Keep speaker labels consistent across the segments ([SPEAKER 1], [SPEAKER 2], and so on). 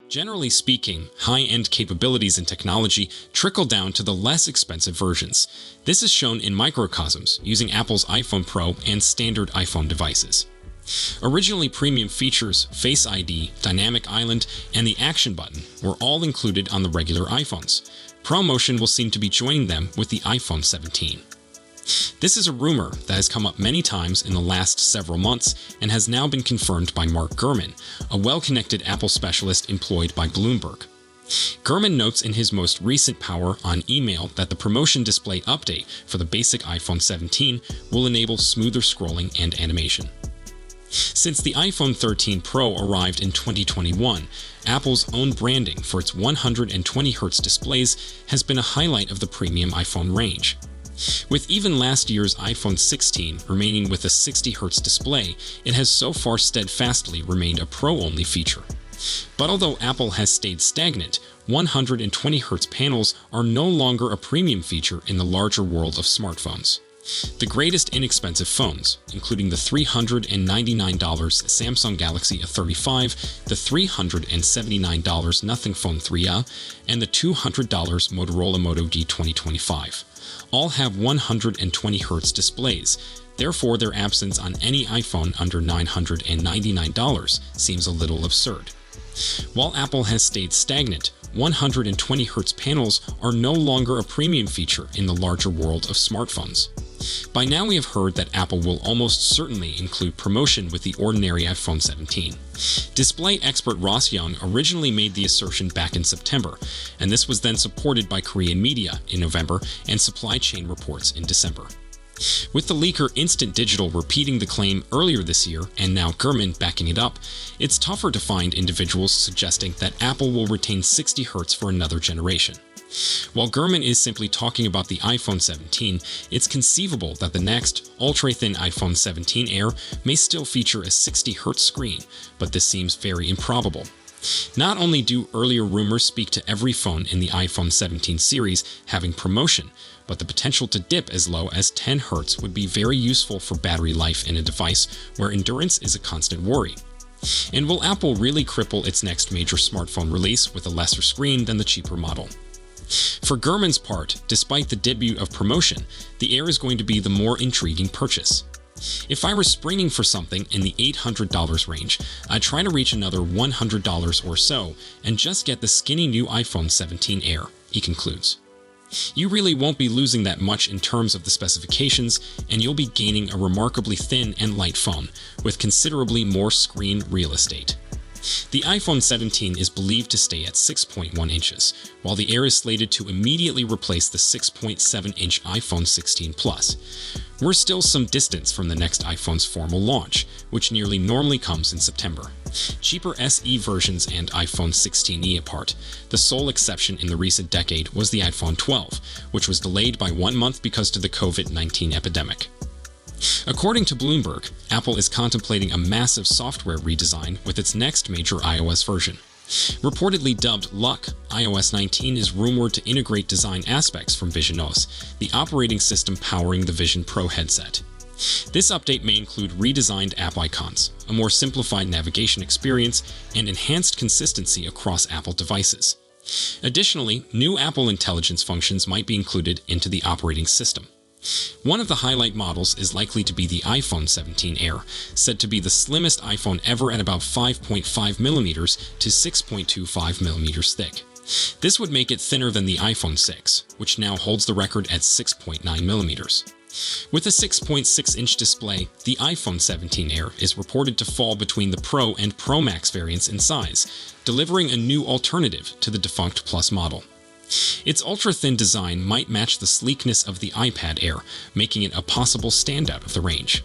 [SPEAKER 1] Generally speaking, high-end capabilities and technology trickle down to the less expensive versions. This is shown in microcosms using Apple's iPhone Pro and standard iPhone devices. Originally, premium features, Face ID, Dynamic Island, and the Action button were all included on the regular iPhones. ProMotion will seem to be joining them with the iPhone 17. This is a rumor that has come up many times in the last several months and has now been confirmed by Mark Gurman, a well-connected Apple specialist employed by Bloomberg. Gurman notes in his most recent Power on email that the ProMotion display update for the basic iPhone 17 will enable smoother scrolling and animation. Since the iPhone 13 Pro arrived in 2021, Apple's own branding for its 120Hz displays has been a highlight of the premium iPhone range. With even last year's iPhone 16 remaining with a 60Hz display, it has so far steadfastly remained a Pro-only feature. But although Apple has stayed stagnant, 120Hz panels are no longer a premium feature in the larger world of smartphones. The greatest inexpensive phones, including the $399 Samsung Galaxy A35, the $379 Nothing Phone 3A, and the $200 Motorola Moto G 2025, all have 120Hz displays. Therefore, their absence on any iPhone under $999 seems a little absurd. While Apple has stayed stagnant, 120Hz panels are no longer a premium feature in the larger world of smartphones. By now we have heard that Apple will almost certainly include ProMotion with the ordinary iPhone 17. Display expert Ross Young originally made the assertion back in September, and this was then supported by Korean media in November and supply chain reports in December. With the leaker Instant Digital repeating the claim earlier this year and now Gurman backing it up, it's tougher to find individuals suggesting that Apple will retain 60Hz for another generation. While Gurman is simply talking about the iPhone 17, it's conceivable that the next, ultra-thin iPhone 17 Air may still feature a 60Hz screen, but this seems very improbable. Not only do earlier rumors speak to every phone in the iPhone 17 series having ProMotion, but the potential to dip as low as 10 Hz would be very useful for battery life in a device where endurance is a constant worry. And will Apple really cripple its next major smartphone release with a lesser screen than the cheaper model? For Gurman's part, despite the debut of ProMotion, the Air is going to be the more intriguing purchase. If I were springing for something in the $800 range, I'd try to reach another $100 or so and just get the skinny new iPhone 17 Air, he concludes. You really won't be losing that much in terms of the specifications, and you'll be gaining a remarkably thin and light phone with considerably more screen real estate. The iPhone 17 is believed to stay at 6.1 inches, while the Air is slated to immediately replace the 6.7-inch iPhone 16 Plus. We're still some distance from the next iPhone's formal launch, which normally comes in September. Cheaper SE versions and iPhone 16e apart, the sole exception in the recent decade was the iPhone 12, which was delayed by 1 month because of the COVID-19 epidemic. According to Bloomberg, Apple is contemplating a massive software redesign with its next major iOS version. Reportedly dubbed Luck, iOS 19 is rumored to integrate design aspects from Vision OS, the operating system powering the Vision Pro headset. This update may include redesigned app icons, a more simplified navigation experience, and enhanced consistency across Apple devices. Additionally, new Apple Intelligence functions might be included into the operating system. One of the highlight models is likely to be the iPhone 17 Air, said to be the slimmest iPhone ever at about 5.5mm to 6.25mm thick. This would make it thinner than the iPhone 6, which now holds the record at 6.9mm. With a 6.6-inch display, the iPhone 17 Air is reported to fall between the Pro and Pro Max variants in size, delivering a new alternative to the defunct Plus model. Its ultra-thin design might match the sleekness of the iPad Air, making it a possible standout of the range.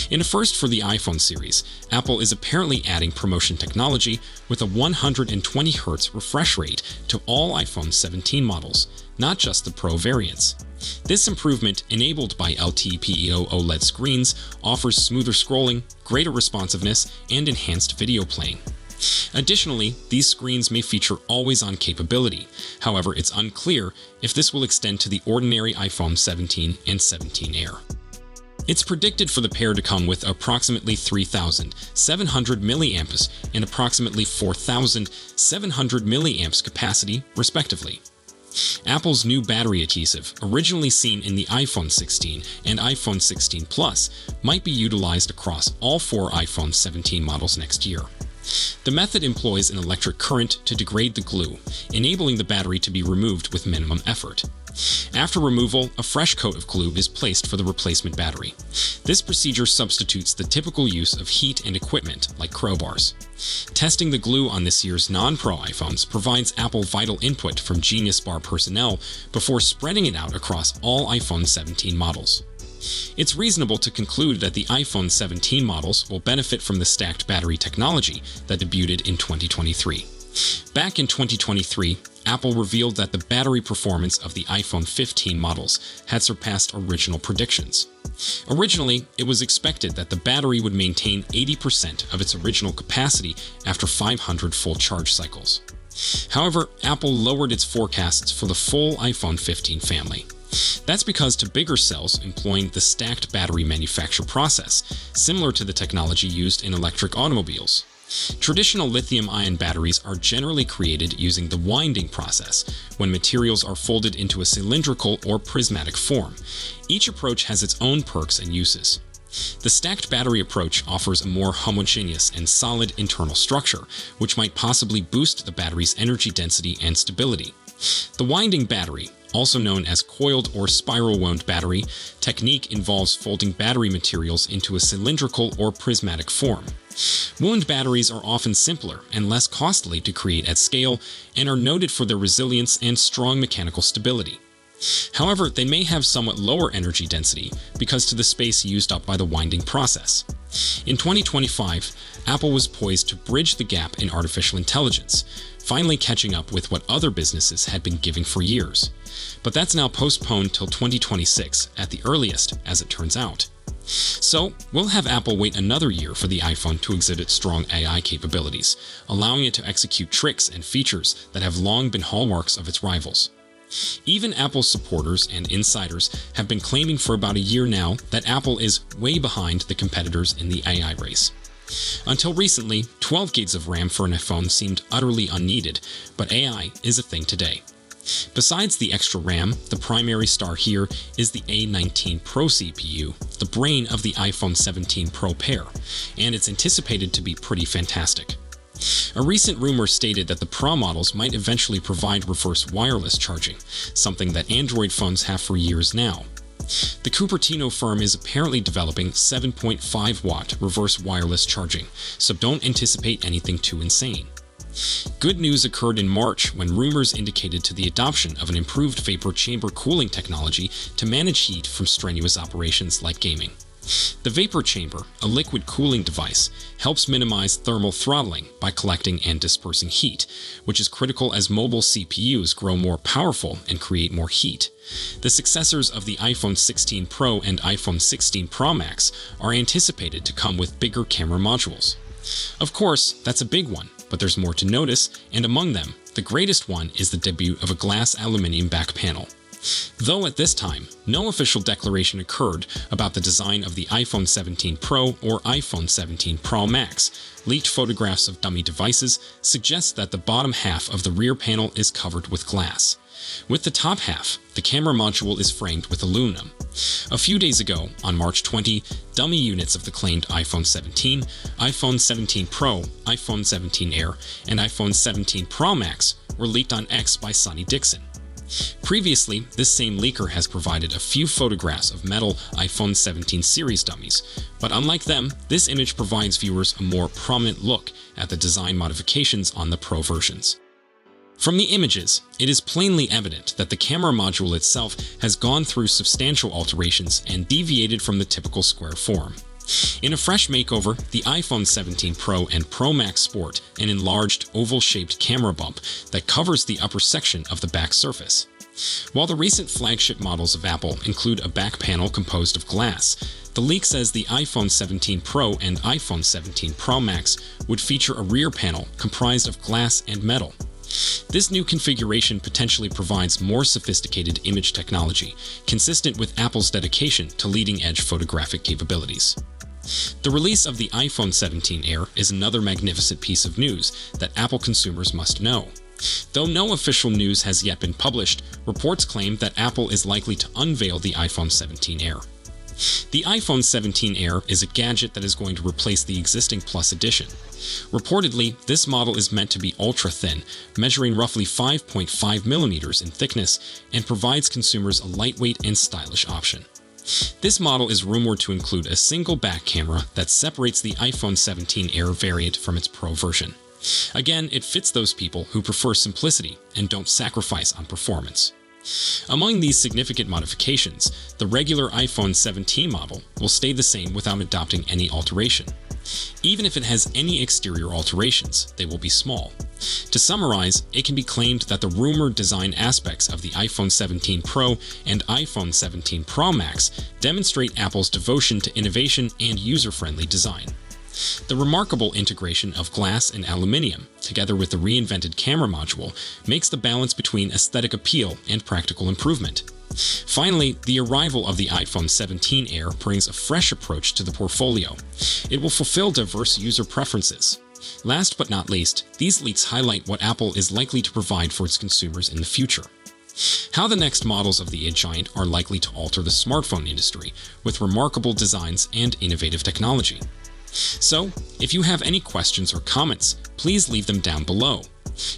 [SPEAKER 1] In a first for the iPhone series, Apple is apparently adding ProMotion technology with a 120Hz refresh rate to all iPhone 17 models, not just the Pro variants. This improvement, enabled by LTPO OLED screens, offers smoother scrolling, greater responsiveness, and enhanced video playing. Additionally, these screens may feature always-on capability. However, it's unclear if this will extend to the ordinary iPhone 17 and 17 Air. It's predicted for the pair to come with approximately 3,700 milliamps and approximately 4,700 milliamps capacity, respectively. Apple's new battery adhesive, originally seen in the iPhone 16 and iPhone 16 Plus, might be utilized across all 4 iPhone 17 models next year. The method employs an electric current to degrade the glue, enabling the battery to be removed with minimum effort. After removal, a fresh coat of glue is placed for the replacement battery. This procedure substitutes the typical use of heat and equipment like crowbars. Testing the glue on this year's non-Pro iPhones provides Apple vital input from Genius Bar personnel before spreading it out across all iPhone 17 models. It's reasonable to conclude that the iPhone 17 models will benefit from the stacked battery technology that debuted in 2023. Back in 2023, Apple revealed that the battery performance of the iPhone 15 models had surpassed original predictions. Originally, it was expected that the battery would maintain 80% of its original capacity after 500 full charge cycles. However, Apple lowered its forecasts for the full iPhone 15 family. That's because to bigger cells employing the stacked battery manufacture process, similar to the technology used in electric automobiles. Traditional lithium-ion batteries are generally created using the winding process, when materials are folded into a cylindrical or prismatic form. Each approach has its own perks and uses. The stacked battery approach offers a more homogeneous and solid internal structure, which might possibly boost the battery's energy density and stability. The winding battery, also known as coiled or spiral wound battery, technique involves folding battery materials into a cylindrical or prismatic form. Wound batteries are often simpler and less costly to create at scale and are noted for their resilience and strong mechanical stability. However, they may have somewhat lower energy density because to the space used up by the winding process. In 2025, Apple was poised to bridge the gap in artificial intelligence, finally catching up with what other businesses had been giving for years. But that's now postponed till 2026 at the earliest, as it turns out. So, we'll have Apple wait another year for the iPhone to exhibit strong AI capabilities, allowing it to execute tricks and features that have long been hallmarks of its rivals. Even Apple's supporters and insiders have been claiming for about a year now that Apple is way behind the competitors in the AI race. Until recently, 12 gigs of RAM for an iPhone seemed utterly unneeded, but AI is a thing today. Besides the extra RAM, the primary star here is the A19 Pro CPU, the brain of the iPhone 17 Pro pair, and it's anticipated to be pretty fantastic. A recent rumor stated that the Pro models might eventually provide reverse wireless charging, something that Android phones have for years now. The Cupertino firm is apparently developing 7.5-watt reverse wireless charging, so don't anticipate anything too insane. Good news occurred in March when rumors indicated to the adoption of an improved vapor chamber cooling technology to manage heat from strenuous operations like gaming. The vapor chamber, a liquid cooling device, helps minimize thermal throttling by collecting and dispersing heat, which is critical as mobile CPUs grow more powerful and create more heat. The successors of the iPhone 16 Pro and iPhone 16 Pro Max are anticipated to come with bigger camera modules. Of course, that's a big one, but there's more to notice, and among them, the greatest one is the debut of a glass aluminum back panel. Though at this time, no official declaration occurred about the design of the iPhone 17 Pro or iPhone 17 Pro Max, leaked photographs of dummy devices suggest that the bottom half of the rear panel is covered with glass. With the top half, the camera module is framed with aluminum. A few days ago, on March 20, dummy units of the claimed iPhone 17, iPhone 17 Pro, iPhone 17 Air, and iPhone 17 Pro Max were leaked on X by Sonny Dixon. Previously, this same leaker has provided a few photographs of metal iPhone 17 series dummies, but unlike them, this image provides viewers a more prominent look at the design modifications on the Pro versions. From the images, it is plainly evident that the camera module itself has gone through substantial alterations and deviated from the typical square form. In a fresh makeover, the iPhone 17 Pro and Pro Max sport an enlarged, oval-shaped camera bump that covers the upper section of the back surface. While the recent flagship models of Apple include a back panel composed of glass, the leak says the iPhone 17 Pro and iPhone 17 Pro Max would feature a rear panel comprised of glass and metal. This new configuration potentially provides more sophisticated image technology, consistent with Apple's dedication to leading-edge photographic capabilities. The release of the iPhone 17 Air is another magnificent piece of news that Apple consumers must know. Though no official news has yet been published, reports claim that Apple is likely to unveil the iPhone 17 Air. The iPhone 17 Air is a gadget that is going to replace the existing Plus edition. Reportedly, this model is meant to be ultra-thin, measuring roughly 5.5 millimeters in thickness, and provides consumers a lightweight and stylish option. This model is rumored to include a single back camera that separates the iPhone 17 Air variant from its Pro version. Again, it fits those people who prefer simplicity and don't sacrifice on performance. Among these significant modifications, the regular iPhone 17 model will stay the same without adopting any alteration. Even if it has any exterior alterations, they will be small. To summarize, it can be claimed that the rumored design aspects of the iPhone 17 Pro and iPhone 17 Pro Max demonstrate Apple's devotion to innovation and user-friendly design. The remarkable integration of glass and aluminium, together with the reinvented camera module, makes the balance between aesthetic appeal and practical improvement. Finally, the arrival of the iPhone 17 Air brings a fresh approach to the portfolio. It will fulfill diverse user preferences. Last but not least, these leaks highlight what Apple is likely to provide for its consumers in the future. How the next models of the giant are likely to alter the smartphone industry with remarkable designs and innovative technology. So, if you have any questions or comments, please leave them down below.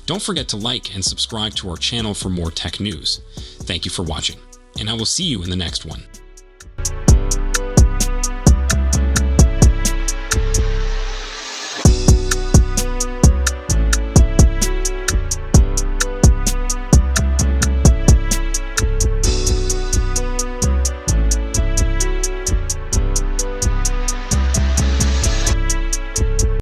[SPEAKER 1] Don't forget to like and subscribe to our channel for more tech news. Thank you for watching, and I will see you in the next one.